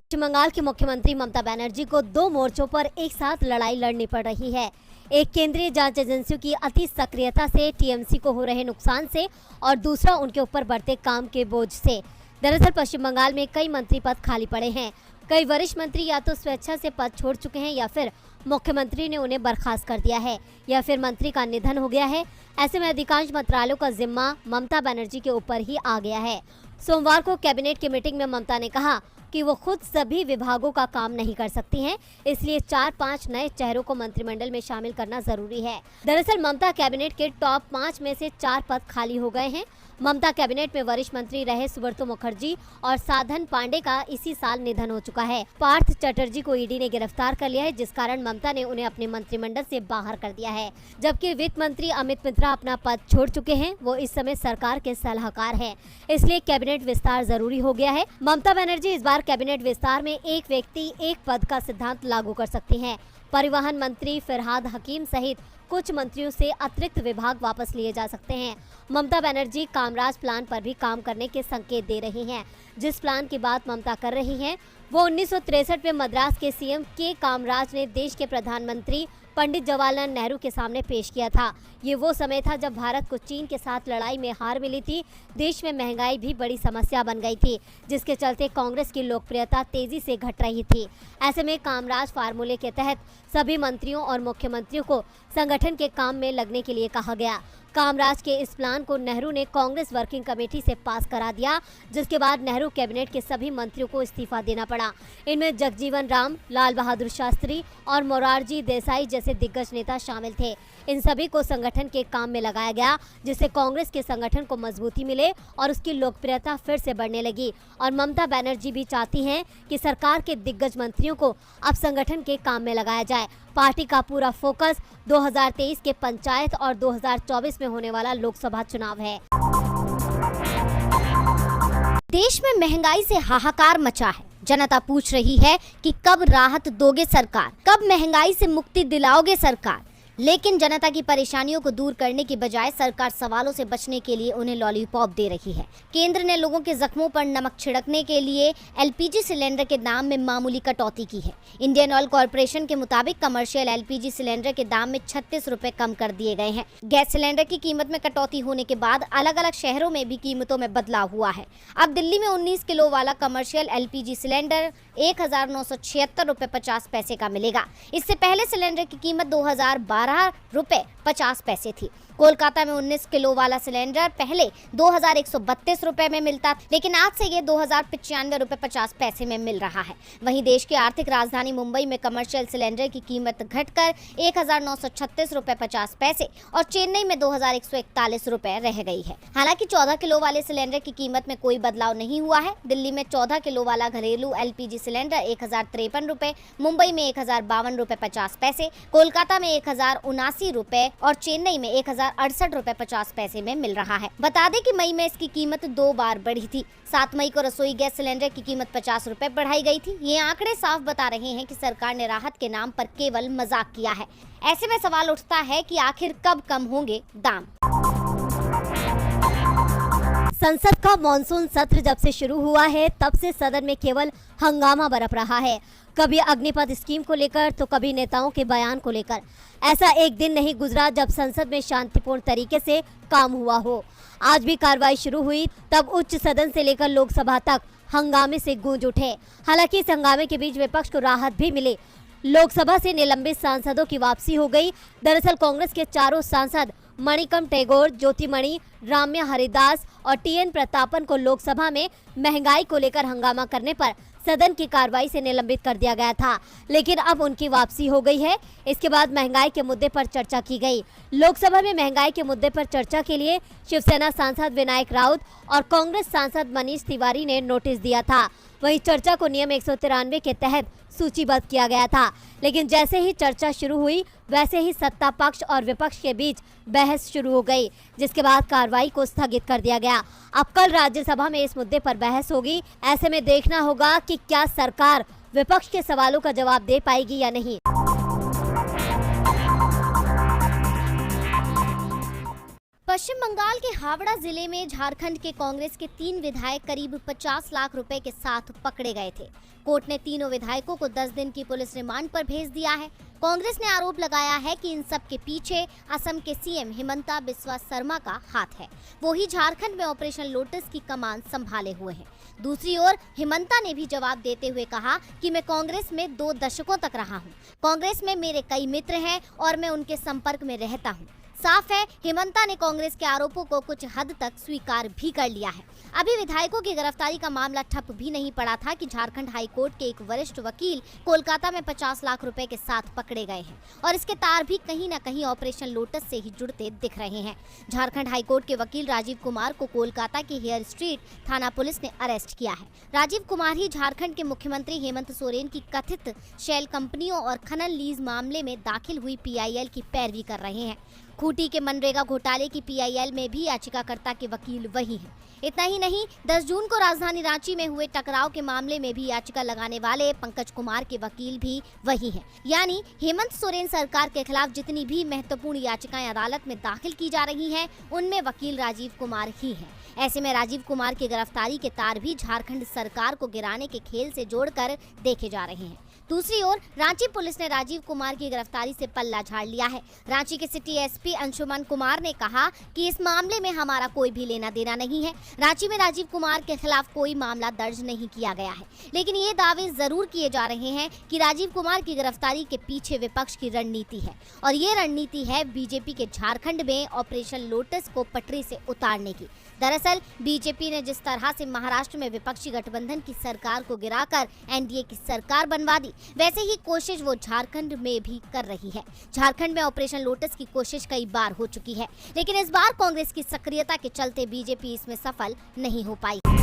पश्चिम बंगाल की मुख्यमंत्री ममता बनर्जी को दो मोर्चों पर एक साथ लड़ाई लड़नी पड़ रही है। एक केंद्रीय जांच एजेंसियों की अति सक्रियता से टीएमसी को हो रहे नुकसान से और दूसरा उनके ऊपर बढ़ते काम के बोझ से। दरअसल पश्चिम बंगाल में कई मंत्री पद खाली पड़े हैं। कई वरिष्ठ मंत्री या तो स्वेच्छा से पद छोड़ चुके हैं या फिर मुख्यमंत्री ने उन्हें बर्खास्त कर दिया है या फिर मंत्री का निधन हो गया है। ऐसे में अधिकांश मंत्रालयों का जिम्मा ममता बनर्जी के ऊपर ही आ गया है। सोमवार को कैबिनेट की मीटिंग में ममता ने कहा कि वो खुद सभी विभागों का काम नहीं कर सकती हैं, इसलिए 4-5 नए चेहरों को मंत्रिमंडल में शामिल करना जरूरी है। दरअसल ममता कैबिनेट के टॉप 5 में से 4 पद खाली हो गए हैं। ममता कैबिनेट में वरिष्ठ मंत्री रहे सुब्रतो मुखर्जी और साधन पांडे का इसी साल निधन हो चुका है। पार्थ चटर्जी को ईडी ने गिरफ्तार कर लिया है, जिस कारण ममता ने उन्हें अपने मंत्रिमंडल से बाहर कर दिया है। जबकि वित्त मंत्री अमित मित्रा अपना पद छोड़ चुके हैं। वो इस समय सरकार के सलाहकार हैं, इसलिए कैबिनेट विस्तार जरूरी हो गया है। ममता बनर्जी इस बार कैबिनेट विस्तार में एक व्यक्ति एक पद का सिद्धांत लागू कर सकती हैं। परिवहन मंत्री फिरहाद हकीम सहित कुछ मंत्रियों से अतिरिक्त विभाग वापस लिए जा सकते हैं। ममता बनर्जी कामराज प्लान पर भी काम करने के संकेत दे रही हैं। जिस प्लान की बात ममता कर रही हैं, वो 1963 में मद्रास के सीएम के कामराज ने देश के प्रधानमंत्री पंडित जवाहरलाल नेहरू के सामने पेश किया था। ये वो समय था जब भारत को चीन के साथ लड़ाई में हार मिली थी। देश में महंगाई भी बड़ी समस्या बन गई थी, जिसके चलते कांग्रेस की लोकप्रियता तेजी से घट रही थी। ऐसे में कामराज फार्मूले के तहत सभी मंत्रियों और मुख्यमंत्रियों को संगठन के काम में लगने के लिए कहा गया। कामराज के इस प्लान को नेहरू ने कांग्रेस वर्किंग कमेटी से पास करा दिया, जिसके बाद नेहरू कैबिनेट के सभी मंत्रियों को इस्तीफा देना पड़ा। इनमें जगजीवन राम, लाल बहादुर शास्त्री और मोरारजी देसाई जैसे दिग्गज नेता शामिल थे। इन सभी को संगठन के काम में लगाया गया, जिससे कांग्रेस के संगठन को मजबूती मिले और उसकी लोकप्रियता फिर से बढ़ने लगी। और ममता बनर्जी भी चाहती हैं कि सरकार के दिग्गज मंत्रियों को अब संगठन के काम में लगाया जाए। पार्टी का पूरा फोकस 2023 के पंचायत और 2024 में होने वाला लोकसभा चुनाव है। देश में महंगाई से हाहाकार मचा है। जनता पूछ रही है कि कब राहत दोगे सरकार, कब महंगाई से मुक्ति दिलाओगे सरकार। लेकिन जनता की परेशानियों को दूर करने की बजाय सरकार सवालों से बचने के लिए उन्हें लॉलीपॉप दे रही है। केंद्र ने लोगों के जख्मों पर नमक छिड़कने के लिए एलपीजी सिलेंडर के दाम में मामूली कटौती की है। इंडियन ऑयल कॉरपोरेशन के मुताबिक कमर्शियल एलपीजी सिलेंडर के दाम में 36 रुपए कम कर दिए गए हैं। गैस सिलेंडर की कीमत में कटौती होने के बाद अलग अलग शहरों में भी कीमतों में बदलाव हुआ है। अब दिल्ली में 19 किलो वाला कमर्शियल एलपीजी सिलेंडर 1976 रुपए 50 पैसे का मिलेगा। इससे पहले सिलेंडर की कीमत 2012 रुपए 50 पैसे थी। कोलकाता में 19 किलो वाला सिलेंडर पहले 2132 रुपए में मिलता, लेकिन आज से ये 2095 रुपए 50 पैसे में मिल रहा है। वहीं देश की आर्थिक राजधानी मुंबई में कमर्शियल सिलेंडर की कीमत घटकर 1936 रुपए 50 पैसे और चेन्नई में 2141 रुपए रह गई है। हालांकि 14 किलो वाले सिलेंडर की कीमत में कोई बदलाव नहीं हुआ है। दिल्ली में 14 किलो वाला घरेलू एलपीजी सिलेंडर 1053 रुपए, मुंबई में 1052 रुपए 50 पैसे, कोलकाता में 1079 रुपए और चेन्नई में 1068 रुपए 50 पैसे में मिल रहा है। बता दें कि मई में इसकी कीमत 2 बार बढ़ी थी। 7 मई को रसोई गैस सिलेंडर की कीमत 50 रुपए बढ़ाई गई थी। ये आंकड़े साफ बता रहे हैं कि सरकार ने राहत के नाम पर केवल मजाक किया है। ऐसे में सवाल उठता है कि आखिर कब कम होंगे दाम। संसद का मॉनसून सत्र जब से शुरू हुआ है, तब से सदन में केवल हंगामा बरप रहा है। कभी अग्निपथ स्कीम को लेकर तो कभी नेताओं के बयान को लेकर। ऐसा एक दिन नहीं गुजरा जब संसद में शांतिपूर्ण तरीके से काम हुआ हो। आज भी कार्रवाई शुरू हुई, तब उच्च सदन से लेकर लोकसभा तक हंगामे से गूंज उठे। हालांकि इस हंगामे के बीच विपक्ष को राहत भी मिली। लोकसभा से निलंबित सांसदों की वापसी हो गई। दरअसल कांग्रेस के चारों सांसद मणिकम टैगोर, ज्योतिमणि, राम्या हरिदास और टीएन प्रतापन को लोकसभा में महंगाई को लेकर हंगामा करने पर सदन की कार्रवाई से निलंबित कर दिया गया था, लेकिन अब उनकी वापसी हो गई है। इसके बाद महंगाई के मुद्दे पर चर्चा की गई। लोकसभा में महंगाई के मुद्दे पर चर्चा के लिए शिवसेना सांसद विनायक राउत और कांग्रेस सांसद मनीष तिवारी ने नोटिस दिया था। वहीं चर्चा को नियम 193 के तहत सूचीबद्ध किया गया था, लेकिन जैसे ही चर्चा शुरू हुई वैसे ही सत्ता पक्ष और विपक्ष के बीच बहस शुरू हो गई, जिसके बाद कार्रवाई को स्थगित कर दिया गया। अब कल राज्यसभा में इस मुद्दे पर बहस होगी। ऐसे में देखना होगा कि क्या सरकार विपक्ष के सवालों का जवाब दे पाएगी या नहीं। पश्चिम बंगाल के हावड़ा जिले में झारखंड के कांग्रेस के 3 विधायक करीब 50 लाख रुपए के साथ पकड़े गए थे। कोर्ट ने तीनों विधायकों को 10 दिन की पुलिस रिमांड पर भेज दिया है। कांग्रेस ने आरोप लगाया है कि इन सब के पीछे असम के सीएम हिमंता बिस्वा शर्मा का हाथ है। वो ही झारखंड में ऑपरेशन लोटस की कमान संभाले हुए हैं। दूसरी ओर हिमंता ने भी जवाब देते हुए कहा कि मैं कांग्रेस में 2 दशकों तक रहा हूं। कांग्रेस में मेरे कई मित्र हैं और मैं उनके संपर्क में रहता हूं। साफ है, हिमंता ने कांग्रेस के आरोपों को कुछ हद तक स्वीकार भी कर लिया है। अभी विधायकों की गिरफ्तारी का मामला ठप भी नहीं पड़ा था कि झारखंड हाई कोर्ट के एक वरिष्ठ वकील कोलकाता में 50 लाख रुपए के साथ पकड़े गए हैं और इसके तार भी कहीं न कहीं ऑपरेशन लोटस से ही जुड़ते दिख रहे हैं। झारखंड हाई कोर्ट के वकील राजीव कुमार को कोलकाता के हेयर स्ट्रीट थाना पुलिस ने अरेस्ट किया है। राजीव कुमार ही झारखंड के मुख्यमंत्री हेमंत सोरेन की कथित शेल कंपनियों और खनन लीज मामले में दाखिल हुई PIL की पैरवी कर रहे हैं। खूंटी के मनरेगा घोटाले की PIL में भी याचिकाकर्ता के वकील वही हैं। इतना ही नहीं, 10 जून को राजधानी रांची में हुए टकराव के मामले में भी याचिका लगाने वाले पंकज कुमार के वकील भी वही हैं। यानी हेमंत सोरेन सरकार के खिलाफ जितनी भी महत्वपूर्ण याचिकाएं अदालत में दाखिल की जा रही हैं, उनमें वकील राजीव कुमार ही हैं। ऐसे में राजीव कुमार की गिरफ्तारी के तार भी झारखंड सरकार को गिराने के खेल से जोड़कर देखे जा रहे हैं। दूसरी ओर रांची पुलिस ने राजीव कुमार की गिरफ्तारी से पल्ला झाड़ लिया है। रांची के सिटी SP अंशुमन कुमार ने कहा कि इस मामले में हमारा कोई भी लेना देना नहीं है। रांची में राजीव कुमार के खिलाफ कोई मामला दर्ज नहीं किया गया है, लेकिन ये दावे जरूर किए जा रहे हैं कि राजीव कुमार की गिरफ्तारी के पीछे विपक्ष की रणनीति है और ये रणनीति है बीजेपी के झारखंड में ऑपरेशन लोटस को पटरी से उतारने की। दरअसल बीजेपी ने जिस तरह से महाराष्ट्र में विपक्षी गठबंधन की सरकार को गिराकर NDA की सरकार बनवा दी, वैसे ही कोशिश वो झारखंड में भी कर रही है। झारखंड में ऑपरेशन लोटस की कोशिश कई बार हो चुकी है, लेकिन इस बार कांग्रेस की सक्रियता के चलते बीजेपी इसमें सफल नहीं हो पाई।